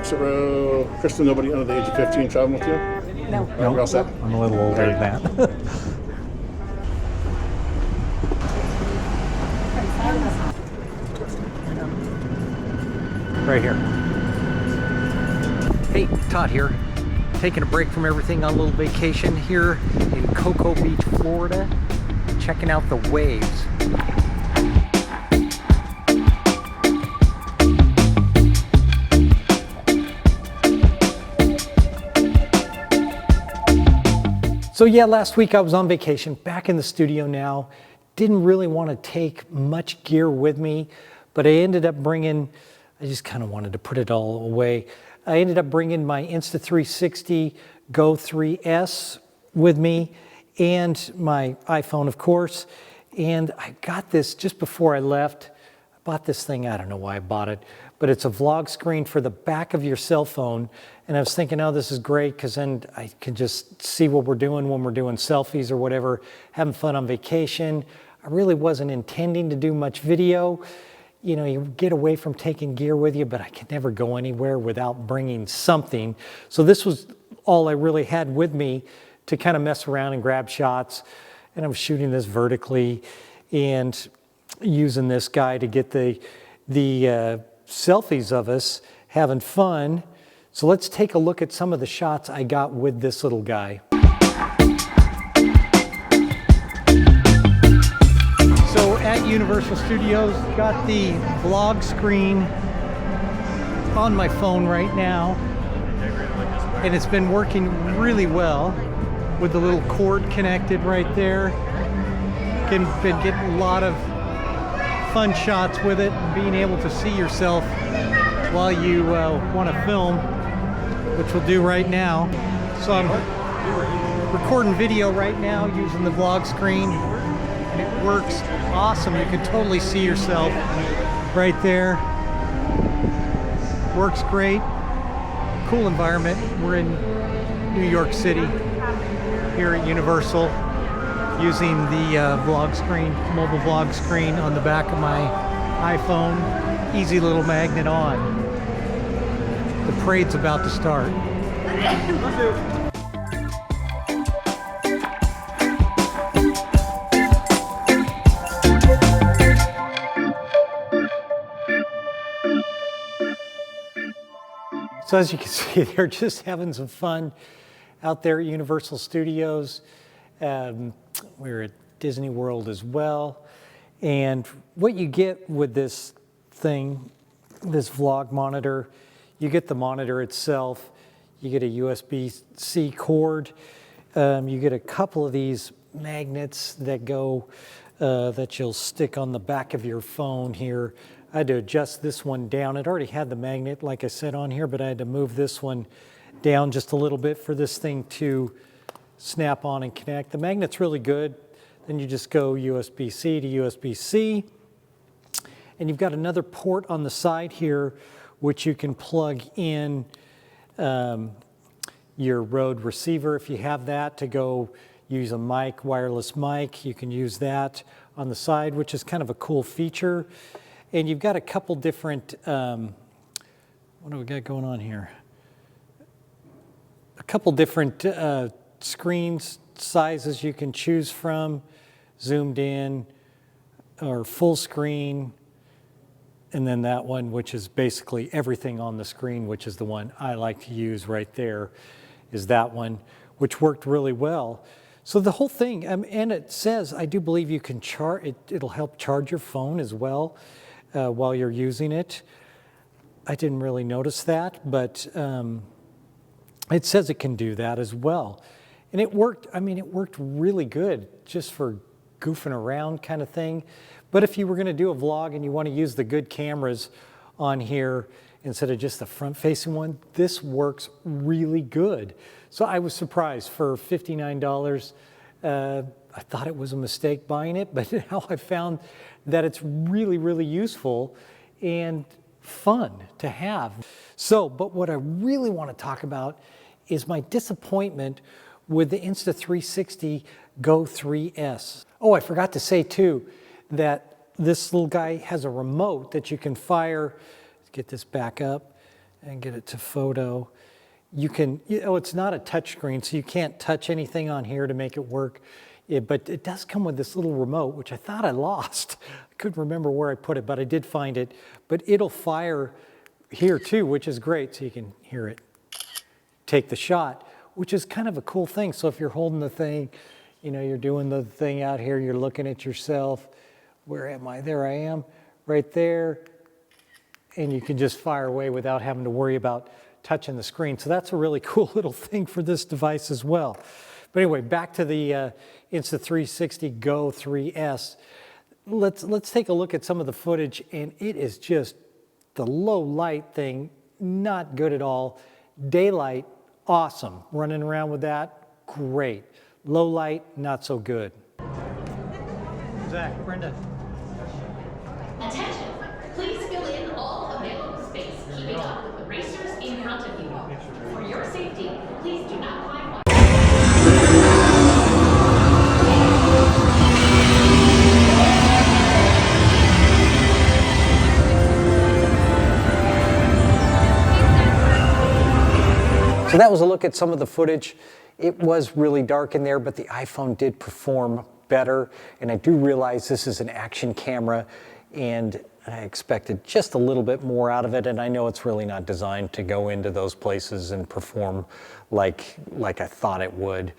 exit row. Kristen, nobody under the age of 15 traveling with you? No. No, we're all set? I'm a little older than that. Right here. Hey, Todd here. Taking a break from everything on a little vacation here in Cocoa Beach, Florida. Checking out the waves. So yeah, last week I was on vacation, back in the studio now. Didn't really want to take much gear with me, but I ended up bringing, I just kind of wanted to put it all away. I ended up bringing my Insta360 GO 3S with me and my iPhone, of course. And I got this just before I left. I bought this thing, I don't know why I bought it, but it's a vlog screen for the back of your cell phone. And I was thinking, oh, this is great, because then I can just see what we're doing when we're doing selfies or whatever, having fun on vacation. I really wasn't intending to do much video. You know, you get away from taking gear with you, but I could never go anywhere without bringing something. So this was all I really had with me to kind of mess around and grab shots. And I was shooting this vertically and using this guy to get the selfies of us having fun. So let's take a look at some of the shots I got with this little guy. So at Universal Studios, got the vlog screen on my phone right now, and it's been working really well with the little cord connected right there. Been getting a lot of fun shots with it, and being able to see yourself while you want to film, which we'll do right now. So I'm recording video right now using the vlog screen, and it works awesome. You can totally see yourself right there. Works great. Cool environment. We're in New York City here at Universal, using the vlog screen, mobile vlog screen on the back of my iPhone. Easy little magnet on. The parade's about to start. So as you can see, they're just having some fun out there at Universal Studios. We're at Disney World as well. And what you get with this thing, this vlog monitor, you get the monitor itself, you get a USB-C cord, you get a couple of these magnets that go, that you'll stick on the back of your phone here. I had to adjust this one down. It already had the magnet, like I said, on here, but I had to move this one down just a little bit for this thing to snap on and connect. The magnet's really good. Then you just go USB-C to USB-C. And you've got another port on the side here, which you can plug in your Rode receiver. If you have that, to go use a mic, wireless mic, you can use that on the side, which is kind of a cool feature. And you've got a couple different, what do we got going on here? A couple different screens sizes you can choose from, zoomed in or full screen, and then that one, which is basically everything on the screen, which is the one I like to use right there, is that one, which worked really well. So the whole thing, and it says, I do believe you can charge, it'll help charge your phone as well while you're using it. I didn't really notice that, but it says it can do that as well. And it worked, I mean, it worked really good just for goofing around kind of thing. But if you were going to do a vlog and you want to use the good cameras on here instead of just the front-facing one, this works really good. So I was surprised for $59. I thought it was a mistake buying it, but now I found that it's really, really useful and fun to have. So, but what I really want to talk about is my disappointment with the Insta360 GO 3S. Oh, I forgot to say too, that this little guy has a remote that you can fire. Let's get this back up. and get it to photo. You can, it's not a touch screen, so you can't touch anything on here to make it work. But it does come with this little remote, which I thought I lost. I couldn't remember where I put it, but I did find it. But it'll fire here too, which is great, so you can hear it take the shot, which is kind of a cool thing. So if you're holding the thing, you're doing the thing out here, you're looking at yourself. Where am I? There I am, right there. And you can just fire away without having to worry about touching the screen. So that's a really cool little thing for this device as well. But anyway, back to the Insta360 GO 3S. Let's take a look at some of the footage, and it is just the low light thing, not good at all. Daylight, awesome. Running around with that, great. Low light, not so good. Zach, Brenda. Attention, please fill in all available space, keeping up with the racers in front of you. For your safety, please do not climb on. So that was a look at some of the footage. It was really dark in there, but the iPhone did perform better. And I do realize this is an action camera, and I expected just a little bit more out of it. And I know it's really not designed to go into those places and perform like I thought it would,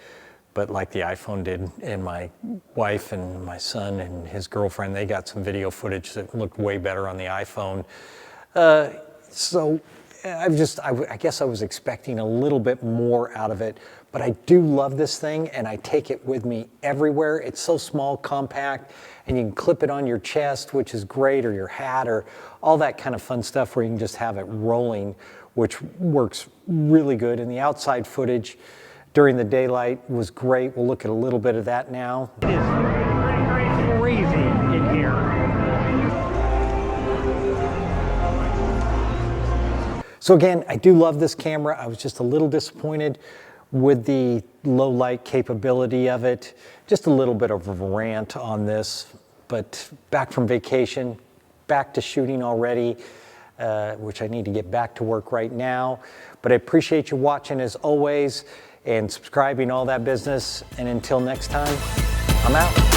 but like the iPhone did. And my wife and my son and his girlfriend, they got some video footage that looked way better on the iPhone. So I guess I was expecting a little bit more out of it, but I do love this thing, and I take it with me everywhere. It's so small, compact, and you can clip it on your chest, which is great, or your hat, or all that kind of fun stuff where you can just have it rolling, which works really good. And the outside footage during the daylight was great. We'll look at a little bit of that now. It is crazy in here. So again, I do love this camera. I was just a little disappointed with the low light capability of it. Just a little bit of a rant on this, but back from vacation, back to shooting already, which I need to get back to work right now. But I appreciate you watching as always and subscribing, all that business. And until next time, I'm out.